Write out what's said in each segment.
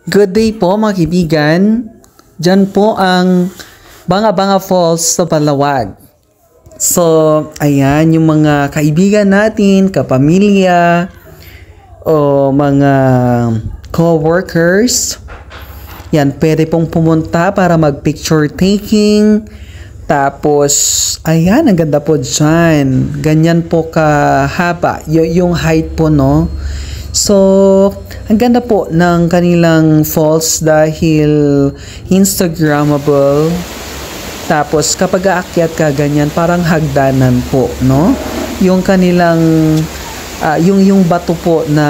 Good day po mga kaibigan. Diyan po ang Banga-Banga Falls sa Balawag. So, ayan yung mga kaibigan natin, kapamilya, o mga co-workers. Yan, pwede pong pumunta para mag-picture taking. Tapos, ayan, ang ganda po dyan. Ganyan po kahaba. Yung height po, no? So, ang ganda po ng kanilang falls dahil Instagrammable. Tapos, kapag aakyat ka ganyan, parang hagdanan po, no? Yung kanilang, yung bato po na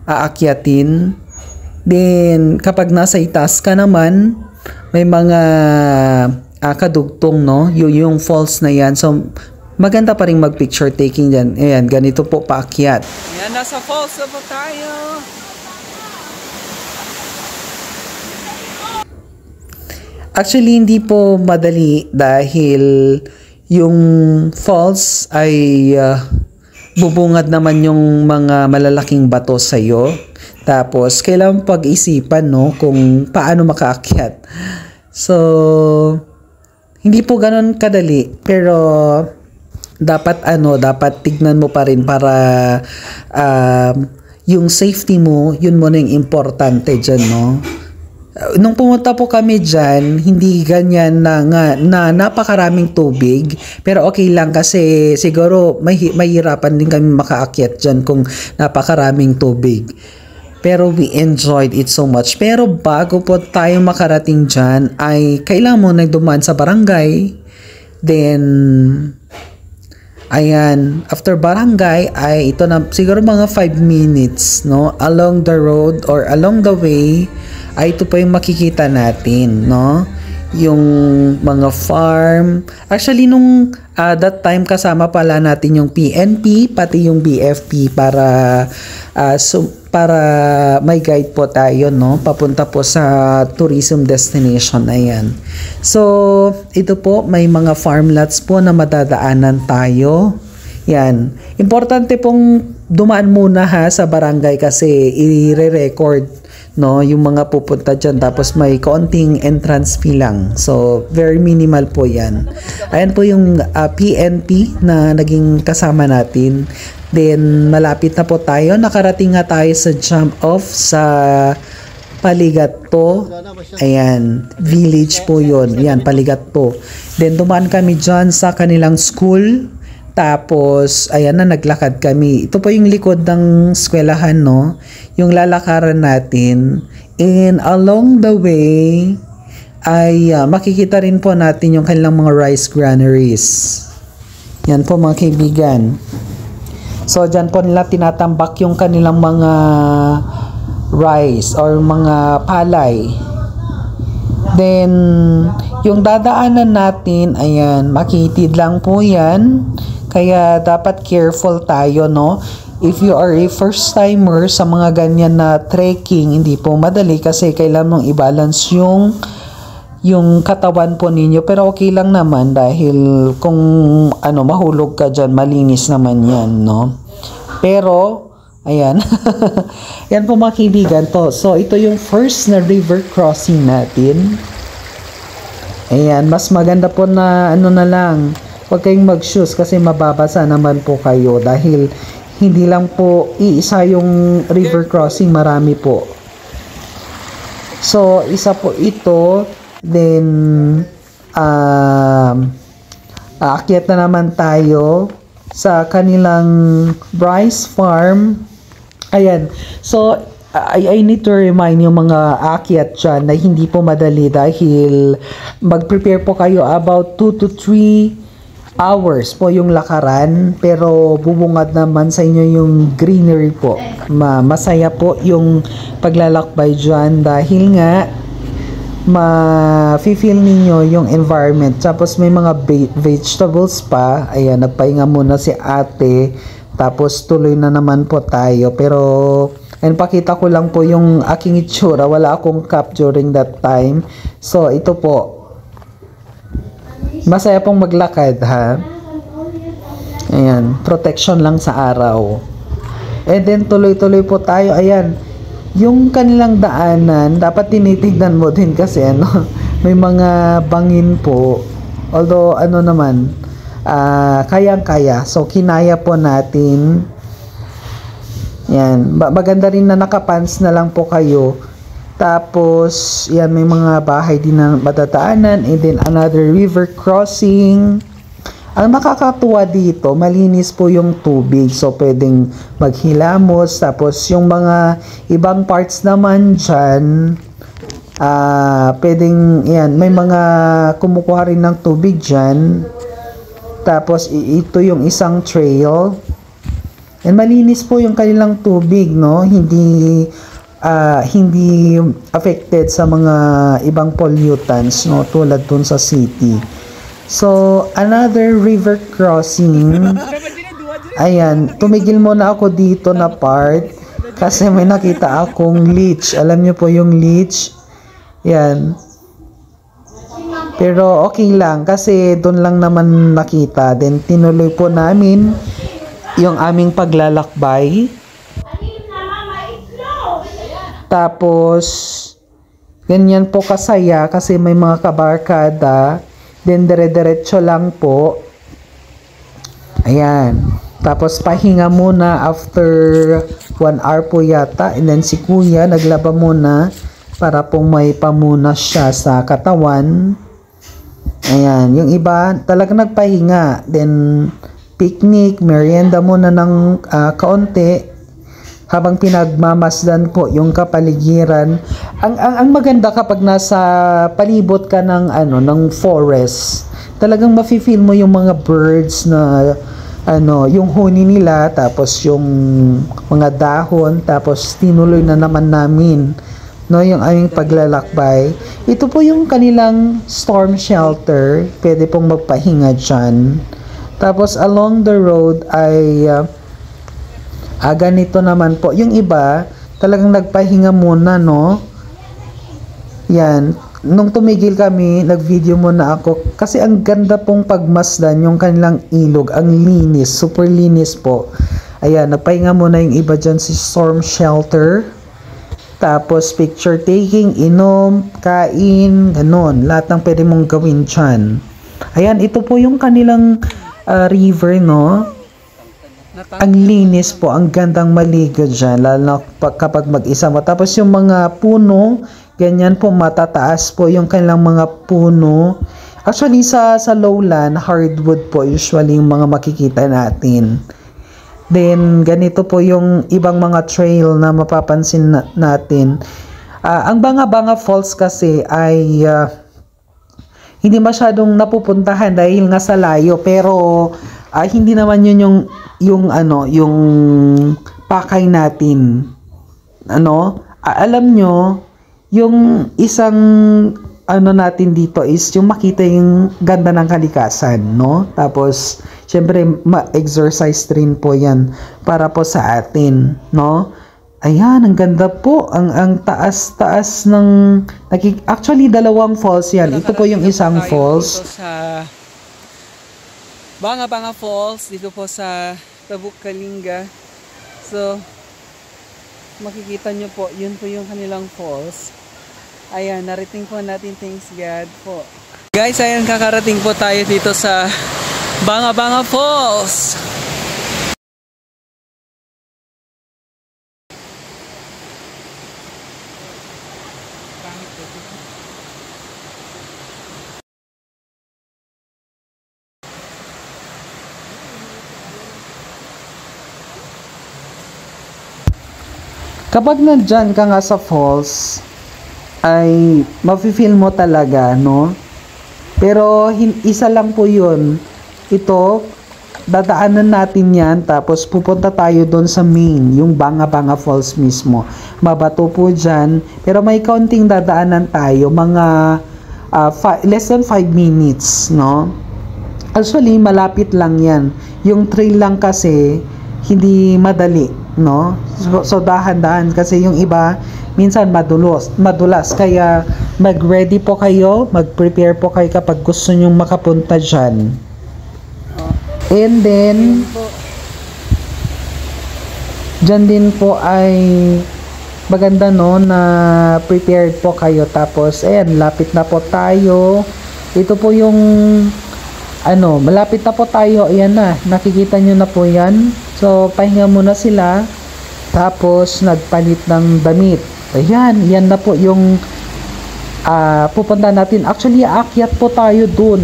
aakyatin. Then, kapag nasa itaas ka naman, may mga kadugtong, no? Yung falls na yan. So, maganda pa rin mag-picture taking dyan. Ayan, ganito po paakyat. Ayan, nasa falls na po tayo. Actually, hindi po madali dahil yung falls ay bubungad naman yung mga malalaking bato sa'yo. Tapos, kailangan pag-isipan, no, kung paano makaakyat. So, hindi po ganun kadali. Pero, dapat tignan mo pa rin para yung safety mo, yun mo na yung importante dyan, no? Nung pumunta po kami dyan, hindi ganyan na napakaraming tubig, pero okay lang kasi siguro mahirapan din kami makaakyat dyan kung napakaraming tubig. Pero we enjoyed it so much. Pero bago po tayo makarating dyan, ay kailangan mo nagdumaan sa barangay. Then, ayan, after barangay ay ito na siguro mga 5 minutes, no, along the road or along the way ay ito pa yung makikita natin, no, yung mga farm. Actually nung that time kasama pala natin yung PNP pati yung BFP para para may guide po tayo, no, papunta po sa tourism destination. Ayan. So, ito po, may mga farm lots po na madadaanan tayo. Yan. Importante pong dumaan muna ha sa barangay kasi i-re-record, no, yung mga pupunta dyan. Tapos may konting entrance fee lang. So, very minimal po yan. Ayan po yung PNP na naging kasama natin. Then, malapit na po tayo. Nakarating nga tayo sa jump off sa Paligato. Ayan, village po yun. Ayan, Paligato. Then, dumaan kami dyan sa kanilang school. Tapos, ayan na, naglakad kami. Ito po yung likod ng eskwelahan, no? Yung lalakaran natin. And along the way, ay makikita rin po natin yung kanilang mga rice granaries. Yan po mga kaibigan. So, dyan po nila tinatambak yung kanilang mga rice or mga palay. Then, yung dadaanan natin, ayan, makitid lang po yan. Kaya, dapat careful tayo, no? If you are a first timer sa mga ganyan na trekking, hindi po madali kasi kailangan mong i-balance yung katawan po ninyo, pero okay lang naman dahil kung mahulog ka dyan, malinis naman yan, no? Pero ayan. Yan po mga kaibigan to. So ito yung first na river crossing natin. Ayan, mas maganda po na na lang, huwag kayong mag-shoes kasi mababasa naman po kayo dahil hindi lang po iisa yung river crossing, marami po. So isa po ito. Then, aakyat na naman tayo sa kanilang rice farm. Ayan. So, I need to remind yung mga aakyat dyan na hindi po madali dahil mag-prepare po kayo about 2 to 3 hours po yung lakaran. Pero, bubungad naman sa inyo yung greenery po. Masaya po yung paglalakbay dyan dahil nga ma-feel ninyo yung environment. Tapos may mga vegetables pa. Ayan, nagpahinga muna si ate. Tapos tuloy na naman po tayo. Pero, ayan, pakita ko lang po yung aking itsura. Wala akong cap during that time. So, ito po. Masaya pong maglakad, ha? Ayan, protection lang sa araw. And then, tuloy-tuloy po tayo. Ayan, yung kanilang daanan, dapat tinitignan mo din kasi ano, may mga bangin po. Although ano naman, kayang-kaya. So kinaya po natin. Yan, maganda rin na nakapants na lang po kayo. Tapos, yan, may mga bahay din na madadaanan. And then another river crossing. Ang nakakatuwa dito, malinis po yung tubig. So, pwedeng maghilamos. Tapos, yung mga ibang parts naman dyan, pwedeng, yan, may mga kumukuha rin ng tubig dyan. Tapos, ito yung isang trail. And malinis po yung kanilang tubig, no? Hindi affected sa mga ibang pollutants, no? Tulad dun sa city. So, another river crossing. Ayan, tumigil muna ako dito na part kasi may nakita akong leech. Alam niyo po yung leech? Yan. Pero okay lang kasi doon lang naman nakita. Then tinuloy po namin yung aming paglalakbay. Tapos ganyan po kasaya kasi may mga kabarkada. Then dire-diretso lang po. Ayan. Tapos pahinga muna after 1 hour po yata. And then si kuya naglaba muna para pong may pamuna siya sa katawan. Ayan. Yung iba talagang nagpahinga. Then picnic, merienda muna ng kaunti. Habang pinagmamasdan po yung kapaligiran. Ang maganda kapag nasa palibot ka ng ng forest, talagang mafi-feel mo yung mga birds na yung huni nila, tapos yung mga dahon, tapos tinuloy na naman namin yung aming paglalakbay. Ito po yung kanilang storm shelter, pwede pong magpahinga dyan. Tapos along the road ay ganito naman po. Yung iba, talagang nagpahinga muna, no? Yan. Nung tumigil kami, nag-video muna ako. Kasi ang ganda pong pagmasdan, yung kanilang ilog. Ang linis. Super linis po. Ayan, nagpahinga muna yung iba dyan si storm shelter. Tapos, picture taking, inom, kain, ganun. Lahat ng pwede mong gawin dyan. Ayan, ito po yung kanilang river, no? Ang linis po, ang gandang maligo dyan, lalo na kapag mag-isa mo. Tapos yung mga puno, ganyan po matataas po yung kanilang mga puno. Actually sa lowland, hardwood po usually yung mga makikita natin. Then ganito po yung ibang mga trail na mapapansin natin. Ang Banga-Banga Falls kasi ay hindi masyadong napupuntahan dahil nga sa layo, pero hindi naman yun yung pakay natin. Alam nyo, yung isang natin dito is yung makita yung ganda ng kalikasan, no? Tapos syempre ma-exercise rin po yan para po sa atin, no? Ayan, ang ganda po. Ang taas-taas ng actually dalawang falls yan. Ito po yung isang falls. Dito sa Banga-Banga Falls, dito po sa Tabuk Kalinga. So, makikita nyo po, yun po yung kanilang falls. Ayan, narating po natin, thanks God po. Guys, ayan, kakarating po tayo dito sa Banga-Banga Falls. Kapag nandyan ka nga sa falls, ay mafe-feel mo talaga, no? Pero isa lang po yun. Ito, dadaanan natin yan, tapos pupunta tayo doon sa main, yung Banga-Banga Falls mismo. Mabato po dyan, pero may kaunting dadaanan tayo, mga less than 5 minutes, no? Actually, malapit lang yan. Yung trail lang kasi, hindi madali, no? So dahan-dahan kasi yung iba minsan madulas, kaya mag-ready po kayo, mag-prepare po kayo kapag gusto nyong makapunta dyan. And then dyan din po ay maganda no na prepared po kayo. Tapos ayan, lapit na po tayo. Ito po yung malapit na po tayo. Ayan na, nakikita nyo na po yan. So pahinga muna sila. Tapos nagpalit ng damit. Ayan, yan na po yung pupunta natin. Actually, aakyat po tayo dun.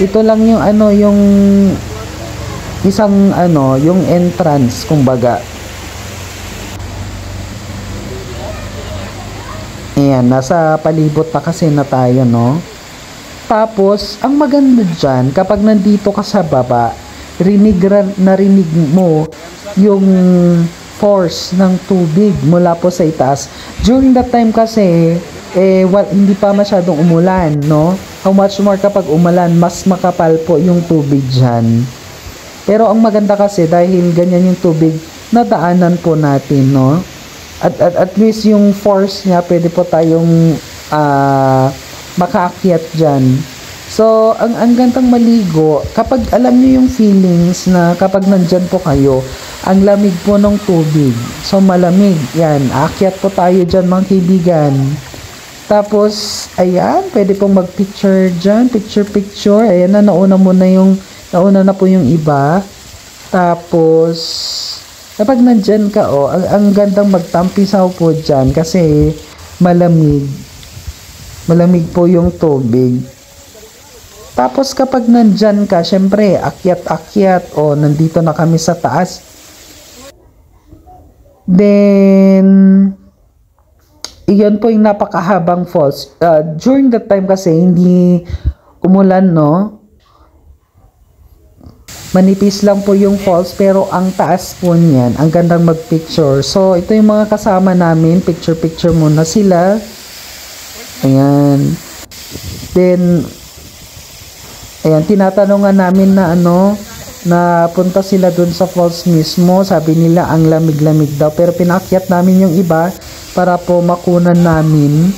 Ito lang yung yung isang yung entrance kumbaga. Ayan, nasa palibot na kasi na tayo, no? Tapos, ang maganda dyan, kapag nandito ka sa baba, narinig mo yung force ng tubig mula po sa itaas. During that time kasi, hindi pa masyadong umulan, no? How much more kapag umulan, mas makapal po yung tubig dyan. Pero ang maganda kasi, dahil ganyan yung tubig, nadaanan po natin, no? At least yung force niya, pwede po tayong makaakyat dyan. So, ang gandang maligo, kapag alam niyo yung feelings na kapag nandyan po kayo, ang lamig po ng tubig. So, malamig. Yan, aakyat po tayo dyan mga kaibigan. Tapos, ayan, pwede pong mag-picture dyan. Picture. Ayan na, nauna na po yung iba. Tapos, kapag nandyan ka, ang gandang magtampisaw po dyan kasi malamig. Malamig po yung tubig. Tapos kapag nandyan ka, syempre, akyat-akyat, nandito na kami sa taas. Then, iyon po yung napakahabang falls. During that time kasi, hindi umulan, no? Manipis lang po yung falls, pero ang taas po niyan, ang gandang mag-picture. So, ito yung mga kasama namin. Picture muna sila. Ayan. Then, ayan, tinatanungan namin na na punta sila dun sa falls mismo. Sabi nila, ang lamig-lamig daw. Pero pinakyat namin yung iba para po makunan namin.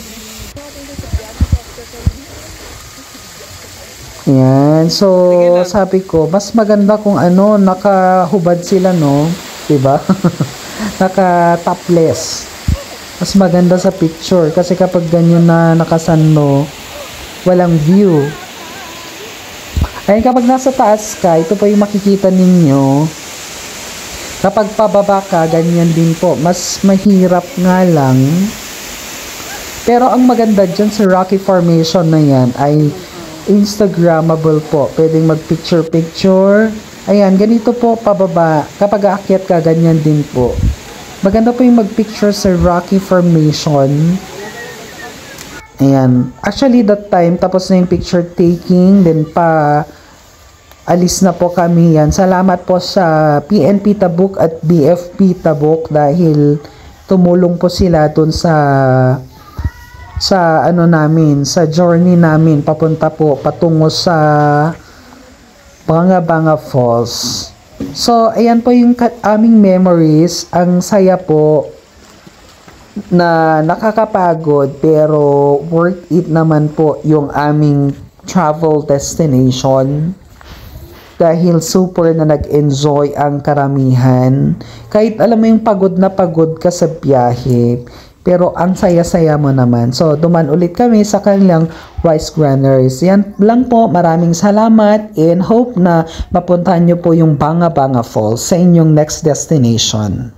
Ayan. So, sabi ko, mas maganda kung nakahubad sila, no? Diba? Naka-topless. Mas maganda sa picture. Kasi kapag ganyan na nakasanlo, walang view. Ayun, kapag nasa taas ka, ito po yung makikita ninyo. Kapag pababa ka, ganyan din po. Mas mahirap nga lang. Pero ang maganda dyan sa Rocky Formation na yan ay Instagrammable po. Pwedeng mag-picture. Ayan, ganito po pababa. Kapag aakyat ka, ganyan din po. Maganda po yung mag-picture sa Rocky Formation. Ayan. Actually, that time, tapos na yung picture taking. Then alis na po kami yan. Salamat po sa PNP Tabuk at BFP Tabuk dahil tumulong po sila dun sa journey namin patungo sa Banga Falls. So, ayan po yung aming memories. Ang saya po na nakakapagod pero worth it naman po yung aming travel destination. Dahil super na nag-enjoy ang karamihan. Kahit alam mo yung pagod na pagod ka sa biyahe, pero ang saya-saya mo naman. So, duman ulit kami sa kanilang Rice Granaries. Yan lang po. Maraming salamat and hope na mapuntahan nyo po yung Banga Falls sa inyong next destination.